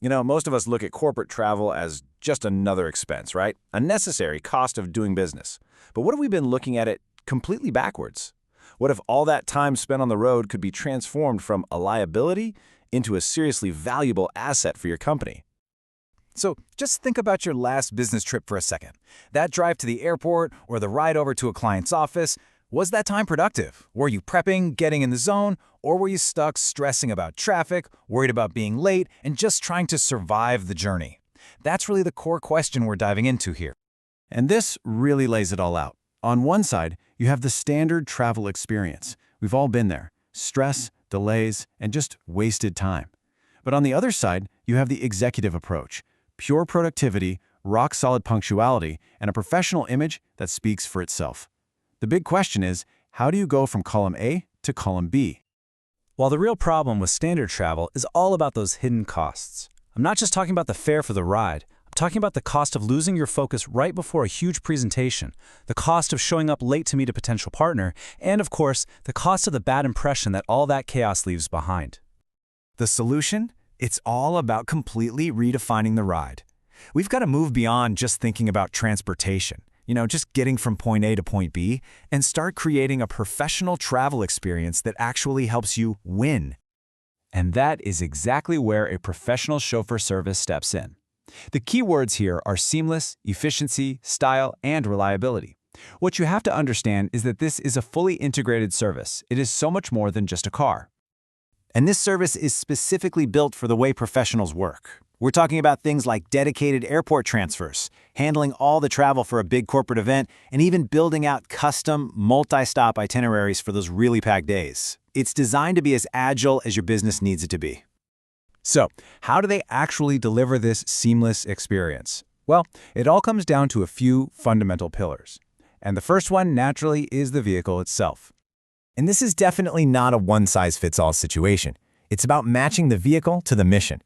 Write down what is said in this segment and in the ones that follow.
Most of us look at corporate travel as just another expense, right? A necessary cost of doing business. But what if we've been looking at it completely backwards? What if all that time spent on the road could be transformed from a liability into a seriously valuable asset for your company? So just think about your last business trip for a second. That drive to the airport or the ride over to a client's office, was that time productive? Were you prepping, getting in the zone, or were you stuck stressing about traffic, worried about being late, and just trying to survive the journey? That's really the core question we're diving into here. And this really lays it all out. On one side, you have the standard travel experience. We've all been there. Stress, delays, and just wasted time. But on the other side, you have the executive approach. Pure productivity, rock-solid punctuality, and a professional image that speaks for itself. The big question is, how do you go from column A to column B? While the real problem with standard travel is all about those hidden costs. I'm not just talking about the fare for the ride. I'm talking about the cost of losing your focus right before a huge presentation, the cost of showing up late to meet a potential partner, and of course, the cost of the bad impression that all that chaos leaves behind. The solution? It's all about completely redefining the ride. We've got to move beyond just thinking about transportation, just getting from point A to point B, and start creating a professional travel experience that actually helps you win. And that is exactly where a professional chauffeur service steps in. The key words here are seamless, efficiency, style, and reliability. What you have to understand is that this is a fully integrated service. It is so much more than just a car. And this service is specifically built for the way professionals work. We're talking about things like dedicated airport transfers, handling all the travel for a big corporate event, and even building out custom, multi-stop itineraries for those really packed days. It's designed to be as agile as your business needs it to be. So, how do they actually deliver this seamless experience? Well, it all comes down to a few fundamental pillars. And the first one, naturally, is the vehicle itself. And this is definitely not a one-size-fits-all situation. It's about matching the vehicle to the mission.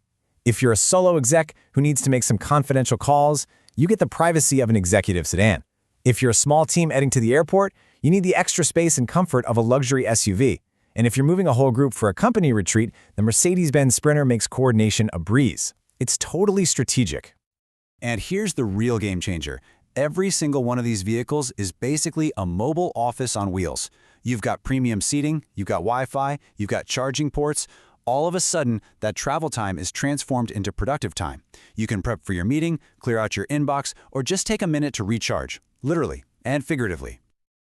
If you're a solo exec who needs to make some confidential calls, you get the privacy of an executive sedan. If you're a small team heading to the airport, you need the extra space and comfort of a luxury SUV. And if you're moving a whole group for a company retreat, the Mercedes-Benz Sprinter makes coordination a breeze. It's totally strategic. And here's the real game changer. Every single one of these vehicles is basically a mobile office on wheels. You've got premium seating, you've got Wi-Fi, you've got charging ports. All of a sudden, that travel time is transformed into productive time. You can prep for your meeting, clear out your inbox, or just take a minute to recharge, literally and figuratively.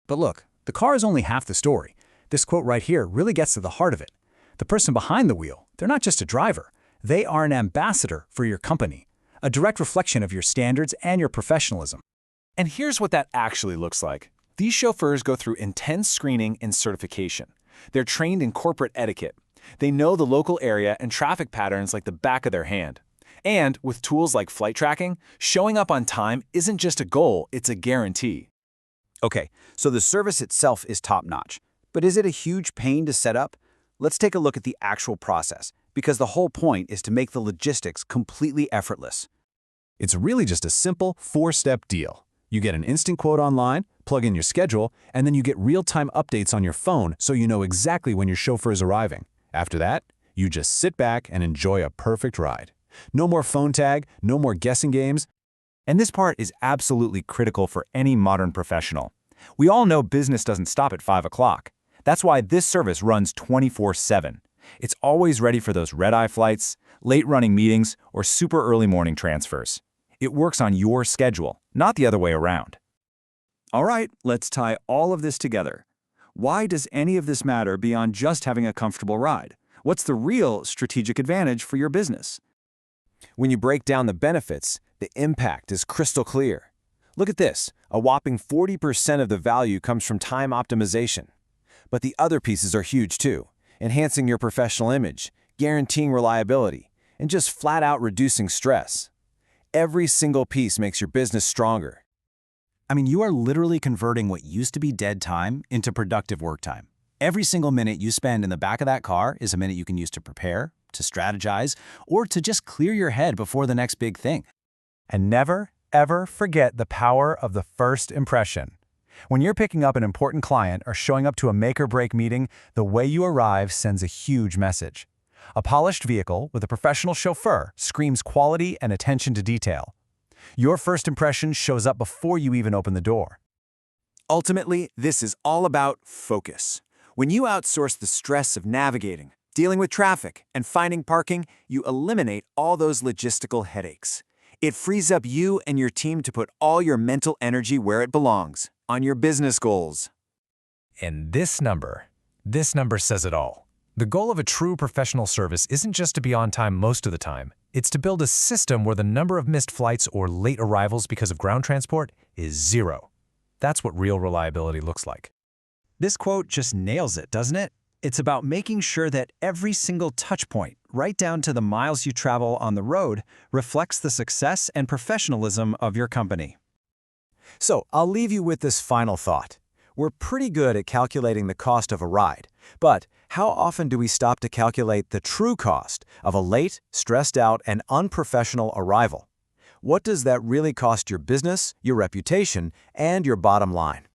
But look, the car is only half the story. This quote right here really gets to the heart of it. The person behind the wheel, they're not just a driver. They are an ambassador for your company, a direct reflection of your standards and your professionalism. And here's what that actually looks like. These chauffeurs go through intense screening and certification. They're trained in corporate etiquette. They know the local area and traffic patterns like the back of their hand. And with tools like flight tracking, showing up on time isn't just a goal, it's a guarantee. Okay, so the service itself is top-notch. But is it a huge pain to set up? Let's take a look at the actual process, because the whole point is to make the logistics completely effortless. It's really just a simple 4-step deal. You get an instant quote online, plug in your schedule, and then you get real-time updates on your phone so you know exactly when your chauffeur is arriving. After that, you just sit back and enjoy a perfect ride. No more phone tag, no more guessing games. And this part is absolutely critical for any modern professional. We all know business doesn't stop at 5 o'clock. That's why this service runs 24/7. It's always ready for those red-eye flights, late-running meetings, or super early morning transfers. It works on your schedule, not the other way around. All right, let's tie all of this together. Why does any of this matter beyond just having a comfortable ride? What's the real strategic advantage for your business? When you break down the benefits, the impact is crystal clear. Look at this. A whopping 40% of the value comes from time optimization. But the other pieces are huge too, enhancing your professional image, guaranteeing reliability, and just flat out reducing stress. Every single piece makes your business stronger. I mean, you are literally converting what used to be dead time into productive work time. Every single minute you spend in the back of that car is a minute you can use to prepare, to strategize, or to just clear your head before the next big thing. And never, ever forget the power of the first impression. When you're picking up an important client or showing up to a make-or-break meeting, the way you arrive sends a huge message. A polished vehicle with a professional chauffeur screams quality and attention to detail. Your first impression shows up before you even open the door. Ultimately, this is all about focus. When you outsource the stress of navigating, dealing with traffic, and finding parking, you eliminate all those logistical headaches. It frees up you and your team to put all your mental energy where it belongs, on your business goals. And this number says it all. The goal of a true professional service isn't just to be on time most of the time. It's to build a system where the number of missed flights or late arrivals because of ground transport is zero. That's what real reliability looks like. This quote just nails it, doesn't it? It's about making sure that every single touch point, right down to the miles you travel on the road, reflects the success and professionalism of your company. So I'll leave you with this final thought. We're pretty good at calculating the cost of a ride, but how often do we stop to calculate the true cost of a late, stressed out, and unprofessional arrival? What does that really cost your business, your reputation, and your bottom line?